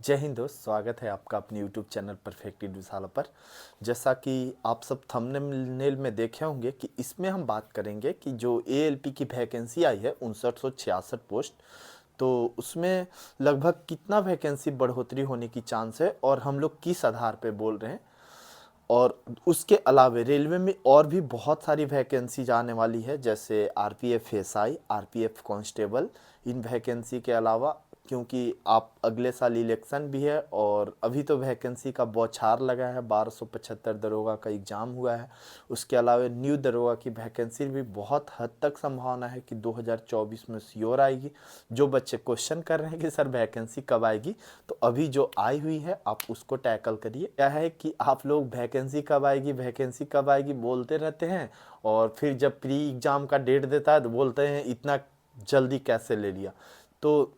जय हिंद दोस्त, स्वागत है आपका अपने यूट्यूब चैनल परफेक्ट विशाला पर। जैसा कि आप सब थंबनेल में देखे होंगे कि इसमें हम बात करेंगे कि जो एएलपी की वैकेंसी आई है 5966 पोस्ट, तो उसमें लगभग कितना वैकेंसी बढ़ोतरी होने की चांस है और हम लोग किस आधार पे बोल रहे हैं। और उसके अलावे रेलवे में और भी बहुत सारी वैकेंसी आने वाली है, जैसे आरपीएफ एसआई, आरपीएफ कांस्टेबल। इन वैकेंसी के अलावा क्योंकि आप अगले साल इलेक्शन भी है और अभी तो वैकेंसी का बौछार लगा है, 1275 दरोगा का एग्ज़ाम हुआ है। उसके अलावा न्यू दरोगा की वैकेंसी भी बहुत हद तक संभावना है कि 2024 में श्योर आएगी। जो बच्चे क्वेश्चन कर रहे हैं कि सर वैकेंसी कब आएगी, तो अभी जो आई हुई है आप उसको टैकल करिए। क्या है कि आप लोग वैकेंसी कब आएगी, वैकेंसी कब आएगी बोलते रहते हैं और फिर जब प्री एग्ज़ाम का डेट देता है तो बोलते हैं इतना जल्दी कैसे ले लिया। तो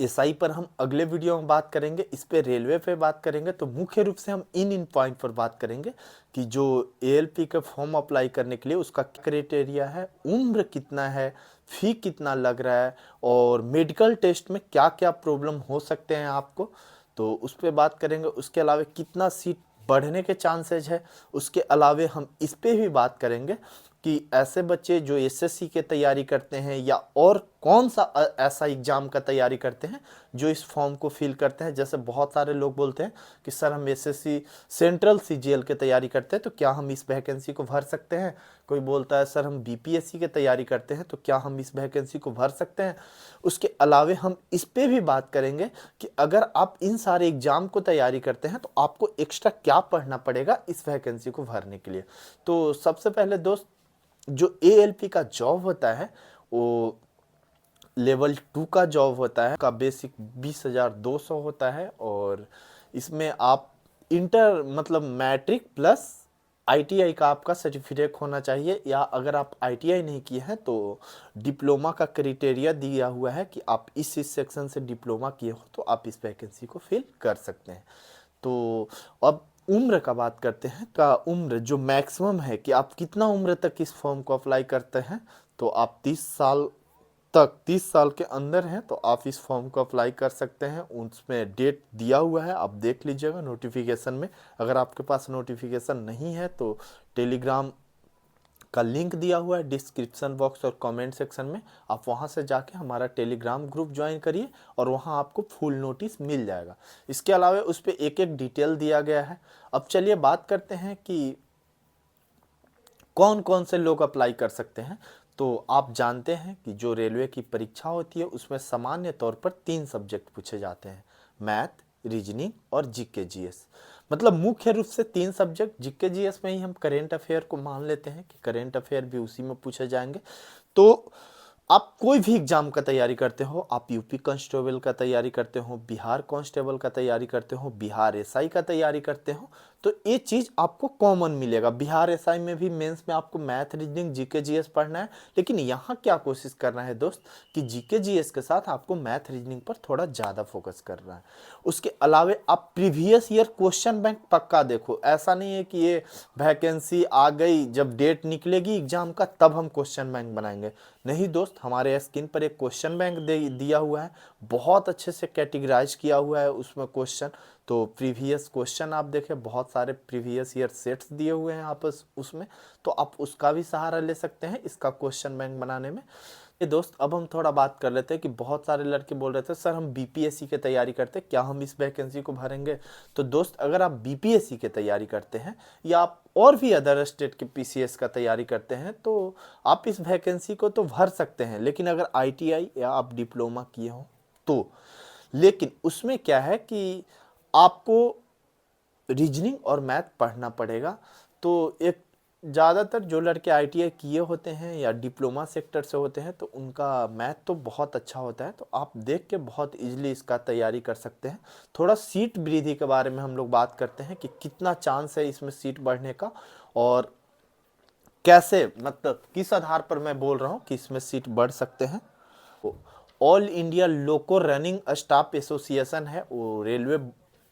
एसआई पर हम अगले वीडियो में बात करेंगे, इस पे रेलवे पे बात करेंगे। तो मुख्य रूप से हम इन पॉइंट पर बात करेंगे कि जो एएलपी का फॉर्म अप्लाई करने के लिए उसका क्राइटेरिया है, उम्र कितना है, फी कितना लग रहा है और मेडिकल टेस्ट में क्या क्या प्रॉब्लम हो सकते हैं आपको, तो उस पर बात करेंगे। उसके अलावा कितना सीट बढ़ने के चांसेज है, उसके अलावे हम इस पे भी बात करेंगे कि ऐसे बच्चे जो एसएससी के तैयारी करते हैं या और कौन सा ऐसा एग्ज़ाम का तैयारी करते हैं जो इस फॉर्म को फिल करते हैं। जैसे बहुत सारे लोग बोलते हैं कि सर हम एसएससी सेंट्रल सीजीएल की तैयारी करते हैं तो क्या हम इस वैकेंसी को भर सकते हैं। कोई बोलता है सर हम बीपीएससी की तैयारी करते हैं तो क्या हम इस वैकेंसी को भर सकते हैं। उसके अलावे हम इस पे भी बात करेंगे कि अगर आप इन सारे एग्ज़ाम को तैयारी करते हैं तो आपको एक्स्ट्रा क्या पढ़ना पड़ेगा इस वैकेंसी को भरने के लिए। तो सबसे पहले दोस्त, जो एएलपी का जॉब होता है वो लेवल 2 का जॉब होता है, का बेसिक 20,200 होता है और इसमें आप इंटर मतलब मैट्रिक प्लस आईटीआई का आपका सर्टिफिकेट होना चाहिए, या अगर आप आईटीआई नहीं किए हैं तो डिप्लोमा का क्राइटेरिया दिया हुआ है कि आप इस सेक्शन से डिप्लोमा किए हो तो आप इस वैकेंसी को फिल कर सकते हैं। तो अब उम्र का बात करते हैं। का उम्र जो मैक्सिमम है कि आप कितना उम्र तक इस फॉर्म को अप्लाई करते हैं, तो आप 30 साल के अंदर हैं तो आप इस फॉर्म को अप्लाई कर सकते हैं। उसमें डेट दिया हुआ है, आप देख लीजिएगा नोटिफिकेशन में। अगर आपके पास नोटिफिकेशन नहीं है तो टेलीग्राम का लिंक दिया हुआ है डिस्क्रिप्शन बॉक्स और कमेंट सेक्शन में, आप वहां से जाके हमारा टेलीग्राम ग्रुप ज्वाइन करिए और वहां आपको फुल नोटिस मिल जाएगा। इसके अलावा उस पर एक एक डिटेल दिया गया है। अब चलिए बात करते हैं कि कौन कौन से लोग अप्लाई कर सकते हैं। तो आप जानते हैं कि जो रेलवे की परीक्षा होती है उसमें सामान्य तौर पर 3 सब्जेक्ट पूछे जाते हैं, मैथ, रीजनिंग और जीके जीएस। मतलब मुख्य रूप से 3 सब्जेक्ट। जीके जीएस में ही हम करेंट अफेयर को मान लेते हैं कि करेंट अफेयर भी उसी में पूछे जाएंगे। तो आप कोई भी एग्जाम का तैयारी करते हो, आप यूपी कांस्टेबल का तैयारी करते हो, बिहार कांस्टेबल का तैयारी करते हो, बिहार एसआई का तैयारी करते हो, तो ये चीज़ आपको कॉमन मिलेगा। बिहार एसआई में भी मेंस में आपको मैथ, रीजनिंग, जीके जीएस पढ़ना है, लेकिन यहाँ क्या कोशिश करना है दोस्त कि जीके जीएस के साथ आपको मैथ रीजनिंग पर थोड़ा ज़्यादा फोकस करना है। उसके अलावे आप प्रीवियस ईयर क्वेश्चन बैंक पक्का देखो। ऐसा नहीं है कि ये वैकेंसी आ गई, जब डेट निकलेगी एग्जाम का तब हम क्वेश्चन बैंक बनाएंगे। नहीं दोस्त, हमारे स्क्रीन पर एक क्वेश्चन बैंक दिया हुआ है, बहुत अच्छे से कैटेगराइज किया हुआ है उसमें क्वेश्चन। तो प्रीवियस क्वेश्चन आप देखें, बहुत सारे प्रीवियस ईयर सेट्स दिए हुए हैं आपस उसमें, तो आप उसका भी सहारा ले सकते हैं इसका क्वेश्चन बैंक बनाने में। ये दोस्त, अब हम थोड़ा बात कर लेते हैं कि बहुत सारे लड़के बोल रहे थे सर हम बीपीएससी की तैयारी करते हैं, क्या हम इस वैकेंसी को भरेंगे। तो दोस्त, अगर आप बीपीएससी की तैयारी करते हैं या आप और भी अदर स्टेट के पीसीएस का तैयारी करते हैं तो आप इस वैकेंसी को तो भर सकते हैं, लेकिन अगर आईटीआई या आप डिप्लोमा किए हो तो। लेकिन उसमें क्या है कि आपको रीजनिंग और मैथ पढ़ना पड़ेगा। तो एक ज़्यादातर जो लड़के आईटीआई किए होते हैं या डिप्लोमा सेक्टर से होते हैं तो उनका मैथ तो बहुत अच्छा होता है, तो आप देख के बहुत इजीली इसका तैयारी कर सकते हैं। थोड़ा सीट वृद्धि के बारे में हम लोग बात करते हैं कि कितना चांस है इसमें सीट बढ़ने का और कैसे, मतलब किस आधार पर मैं बोल रहा हूँ कि इसमें सीट बढ़ सकते हैं। ऑल इंडिया लोको रनिंग स्टाफ एसोसिएशन है, वो रेलवे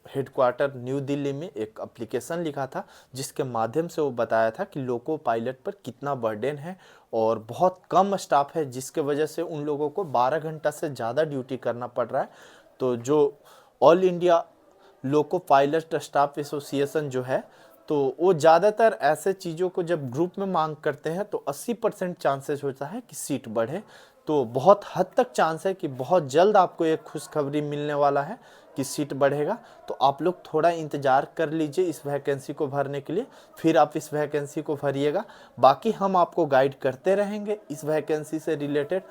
हेडक्वार्टर न्यू दिल्ली में एक एप्लीकेशन लिखा था जिसके माध्यम से वो बताया था कि लोको पायलट पर कितना बर्डन है और बहुत कम स्टाफ है, जिसके वजह से उन लोगों को 12 घंटा से ज़्यादा ड्यूटी करना पड़ रहा है। तो जो all India loco pilot staff association जो है, तो वो ज़्यादातर ऐसे चीज़ों को जब ग्रुप में मांग करते हैं तो 80% चांसेस होता है कि सीट बढ़े। तो बहुत हद तक चांस है कि बहुत जल्द आपको एक खुशखबरी मिलने वाला है कि सीट बढ़ेगा। तो आप लोग थोड़ा इंतज़ार कर लीजिए इस वैकेंसी को भरने के लिए, फिर आप इस वैकेंसी को भरिएगा। बाकी हम आपको गाइड करते रहेंगे इस वैकेंसी से रिलेटेड।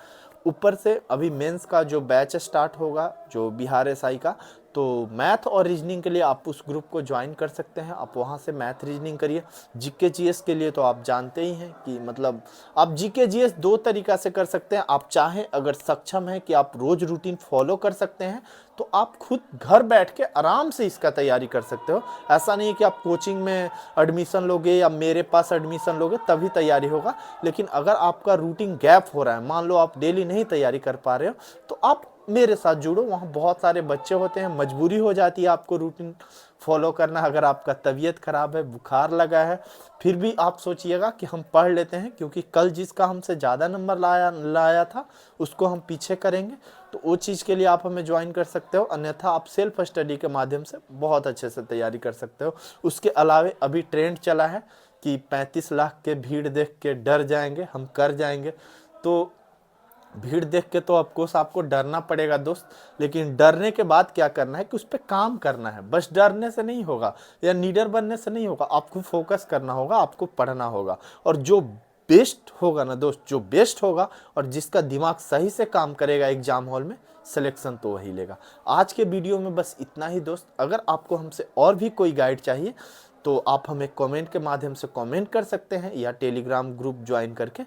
ऊपर से अभी मेंस का जो बैच स्टार्ट होगा जो बिहार एसआई का, तो मैथ और रीजनिंग के लिए आप उस ग्रुप को ज्वाइन कर सकते हैं। आप वहाँ से मैथ रीजनिंग करिए। जीके जीएस के लिए तो आप जानते ही हैं कि मतलब आप जीके जीएस दो तरीक़ा से कर सकते हैं। आप चाहें, अगर सक्षम हैं कि आप रोज़ रूटीन फॉलो कर सकते हैं, तो आप खुद घर बैठ के आराम से इसका तैयारी कर सकते हो। ऐसा नहीं है कि आप कोचिंग में एडमिशन लोगे या मेरे पास एडमिशन लोगे तभी तैयारी होगा। लेकिन अगर आपका रूटीन गैप हो रहा है, मान लो आप डेली नहीं तैयारी कर पा रहे हो, तो आप मेरे साथ जुड़ो। वहाँ बहुत सारे बच्चे होते हैं, मजबूरी हो जाती है आपको रूटीन फॉलो करना। अगर आपका तबीयत खराब है, बुखार लगा है, फिर भी आप सोचिएगा कि हम पढ़ लेते हैं, क्योंकि कल जिसका हमसे ज़्यादा नंबर लाया था उसको हम पीछे करेंगे। तो वो चीज़ के लिए आप हमें ज्वाइन कर सकते हो। अन्यथा आप सेल्फ स्टडी के माध्यम से बहुत अच्छे से तैयारी कर सकते हो। उसके अलावे अभी ट्रेंड चला है कि 35 लाख के भीड़ देख के डर जाएंगे, हम कर जाएंगे। तो भीड़ देख के तो ऑफकोर्स आपको डरना पड़ेगा दोस्त, लेकिन डरने के बाद क्या करना है कि उस पर काम करना है। बस डरने से नहीं होगा या नीडर बनने से नहीं होगा, आपको फोकस करना होगा, आपको पढ़ना होगा। और जो बेस्ट होगा ना दोस्त, जो बेस्ट होगा और जिसका दिमाग सही से काम करेगा एग्जाम हॉल में, सिलेक्शन तो वही लेगा। आज के वीडियो में बस इतना ही दोस्त। अगर आपको हमसे और भी कोई गाइड चाहिए तो आप हमें कमेंट के माध्यम से कमेंट कर सकते हैं, या टेलीग्राम ग्रुप ज्वाइन करके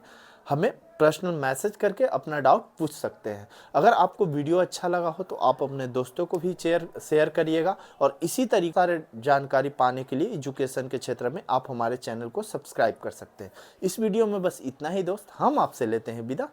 हमें पर्सनल मैसेज करके अपना डाउट पूछ सकते हैं। अगर आपको वीडियो अच्छा लगा हो तो आप अपने दोस्तों को भी शेयर करिएगा। और इसी तरीके सारे जानकारी पाने के लिए एजुकेशन के क्षेत्र में आप हमारे चैनल को सब्सक्राइब कर सकते हैं। इस वीडियो में बस इतना ही दोस्त। हम आपसे लेते हैं विदा।